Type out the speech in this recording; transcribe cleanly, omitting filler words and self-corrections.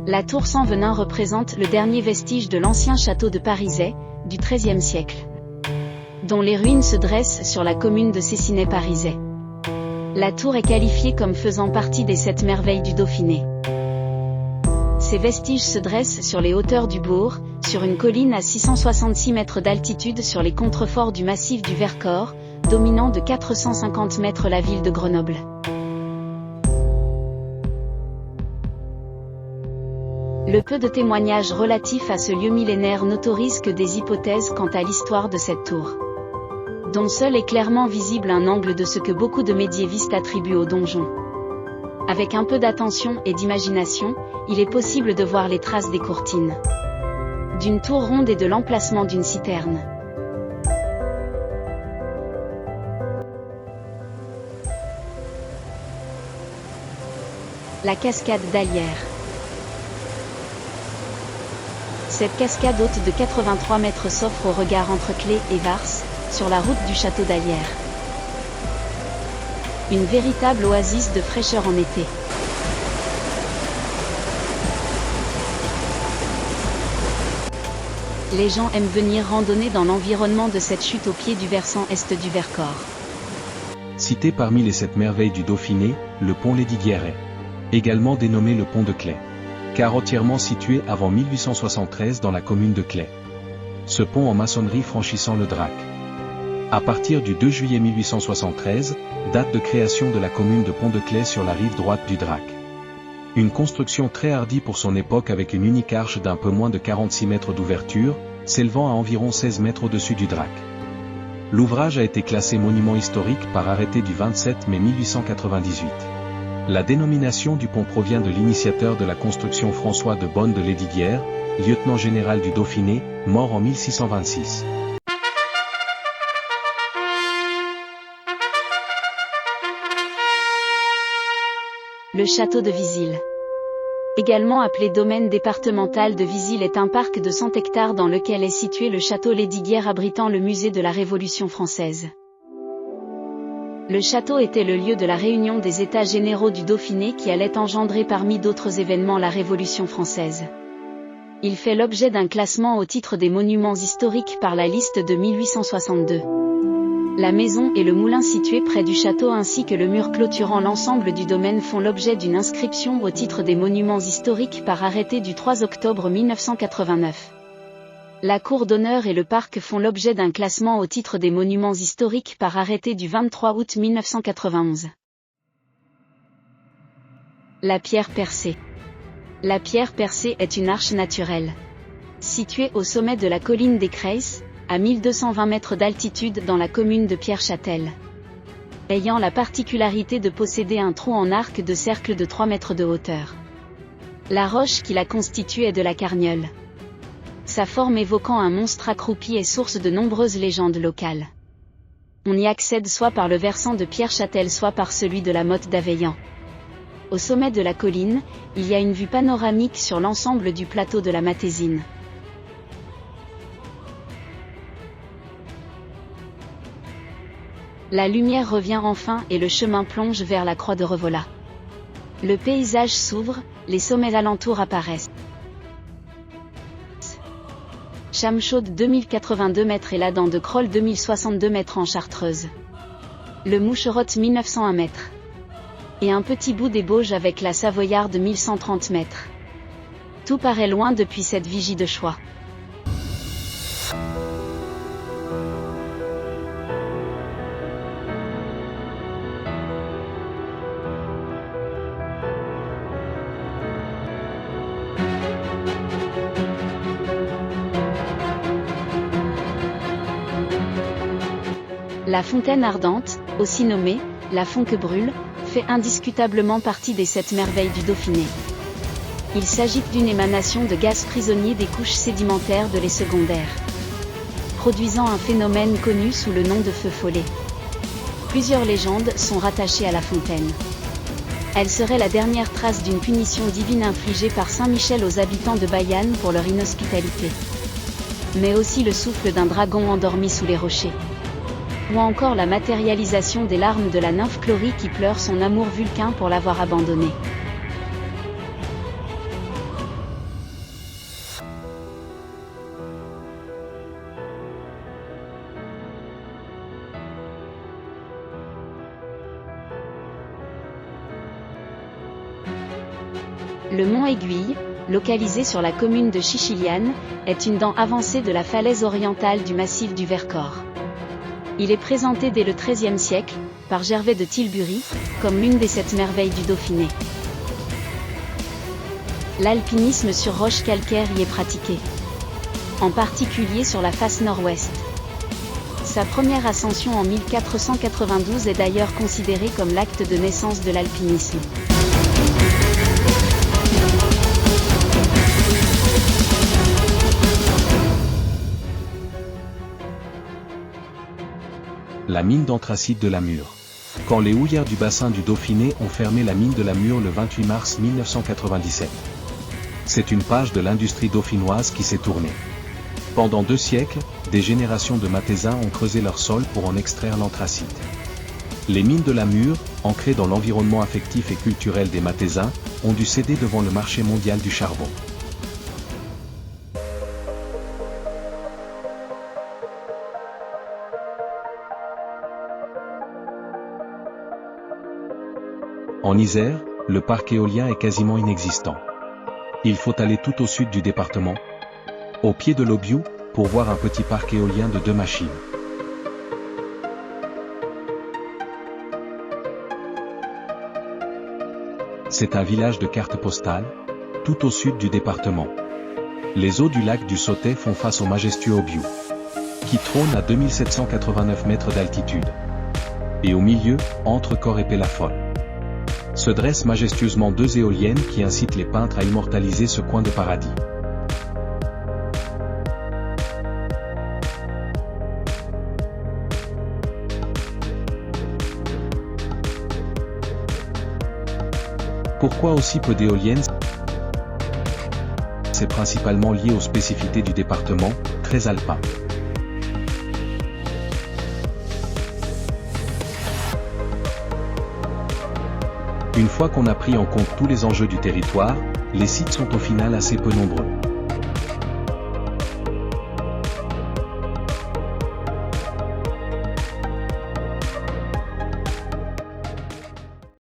La tour sans venin représente le dernier vestige de l'ancien château de Parizet, du XIIIe siècle, dont les ruines se dressent sur la commune de Cessinay-Parizet. La tour est qualifiée comme faisant partie des 7 merveilles du Dauphiné. Ces vestiges se dressent sur les hauteurs du bourg, sur une colline à 666 mètres d'altitude sur les contreforts du massif du Vercors, dominant de 450 mètres la ville de Grenoble. Le peu de témoignages relatifs à ce lieu millénaire n'autorisent que des hypothèses quant à l'histoire de cette tour, dont seul est clairement visible un angle de ce que beaucoup de médiévistes attribuent au donjon. Avec un peu d'attention et d'imagination, il est possible de voir les traces des courtines d'une tour ronde et de l'emplacement d'une citerne. La cascade d'Allières. Cette cascade haute de 83 mètres s'offre au regard entre Clé et Vars, sur la route du château d'Allières. Une véritable oasis de fraîcheur en été. Les gens aiment venir randonner dans l'environnement de cette chute au pied du versant est du Vercors. Cité parmi les 7 merveilles du Dauphiné, le pont Lesdiguières, également dénommé le pont de Claye, car entièrement situé avant 1873 dans la commune de Claye. Ce pont en maçonnerie franchissant le Drac. À partir du 2 juillet 1873, date de création de la commune de Pont-de-Claye sur la rive droite du Drac. Une construction très hardie pour son époque avec une unique arche d'un peu moins de 46 mètres d'ouverture, s'élevant à environ 16 mètres au-dessus du Drac. L'ouvrage a été classé monument historique par arrêté du 27 mai 1898. La dénomination du pont provient de l'initiateur de la construction François de Bonne de Lesdiguières, lieutenant général du Dauphiné, mort en 1626. Le château de Vizille. Également appelé domaine départemental de Vizille, est un parc de 100 hectares dans lequel est situé le château Lesdiguières abritant le musée de la Révolution française. Le château était le lieu de la réunion des États généraux du Dauphiné qui allait engendrer parmi d'autres événements la Révolution française. Il fait l'objet d'un classement au titre des monuments historiques par la liste de 1862. La maison et le moulin situés près du château ainsi que le mur clôturant l'ensemble du domaine font l'objet d'une inscription au titre des monuments historiques par arrêté du 3 octobre 1989. La cour d'honneur et le parc font l'objet d'un classement au titre des monuments historiques par arrêté du 23 août 1991. La pierre percée. La pierre percée est une arche naturelle, située au sommet de la colline des Creys, à 1220 mètres d'altitude dans la commune de Pierre-Châtel, ayant la particularité de posséder un trou en arc de cercle de 3 mètres de hauteur. La roche qui la constitue est de la carnieule. Sa forme évoquant un monstre accroupi est source de nombreuses légendes locales. On y accède soit par le versant de Pierre-Châtel soit par celui de la Motte d'Aveillan. Au sommet de la colline, il y a une vue panoramique sur l'ensemble du plateau de la Matésine. La lumière revient enfin et le chemin plonge vers la croix de Revola. Le paysage s'ouvre, les sommets alentours apparaissent. Chamchaude 2082 mètres et la Dent de Croll 2062 mètres en Chartreuse. Le Moucherotte 1901 mètres. Et un petit bout des Bauges avec la Savoyarde 1130 mètres. Tout paraît loin depuis cette vigie de choix. La fontaine ardente, aussi nommée « la font que brûle », fait indiscutablement partie des 7 merveilles du Dauphiné. Il s'agit d'une émanation de gaz prisonnier des couches sédimentaires de lait secondaire, produisant un phénomène connu sous le nom de feu follet. Plusieurs légendes sont rattachées à la fontaine. Elle serait la dernière trace d'une punition divine infligée par Saint Michel aux habitants de Bayonne pour leur inhospitalité. Mais aussi le souffle d'un dragon endormi sous les rochers. Ou encore la matérialisation des larmes de la nymphe Chlorie qui pleure son amour Vulcain pour l'avoir abandonnée. Le mont Aiguille, localisé sur la commune de Chichiliane, est une dent avancée de la falaise orientale du massif du Vercors. Il est présenté dès le XIIIe siècle, par Gervais de Tilbury, comme l'une des 7 merveilles du Dauphiné. L'alpinisme sur roche calcaire y est pratiqué, en particulier sur la face nord-ouest. Sa première ascension en 1492 est d'ailleurs considérée comme l'acte de naissance de l'alpinisme. La mine d'anthracite de la Mure. Quand les houillères du bassin du Dauphiné ont fermé la mine de la Mure le 28 mars 1997. C'est une page de l'industrie dauphinoise qui s'est tournée. Pendant 2 siècles, des générations de Mathézins ont creusé leur sol pour en extraire l'anthracite. Les mines de la Mure, ancrées dans l'environnement affectif et culturel des Mathézins, ont dû céder devant le marché mondial du charbon. En Isère, le parc éolien est quasiment inexistant. Il faut aller tout au sud du département, au pied de l'Aubiou, pour voir un petit parc éolien de 2 machines. C'est un village de carte postale, tout au sud du département. Les eaux du lac du Sautet font face au majestueux Aubiou, qui trône à 2789 mètres d'altitude. Et au milieu, entre Corps et Pélafol, se dressent majestueusement 2 éoliennes qui incitent les peintres à immortaliser ce coin de paradis. Pourquoi aussi peu d'éoliennes? C'est principalement lié aux spécificités du département, très alpin. Une fois qu'on a pris en compte tous les enjeux du territoire, les sites sont au final assez peu nombreux.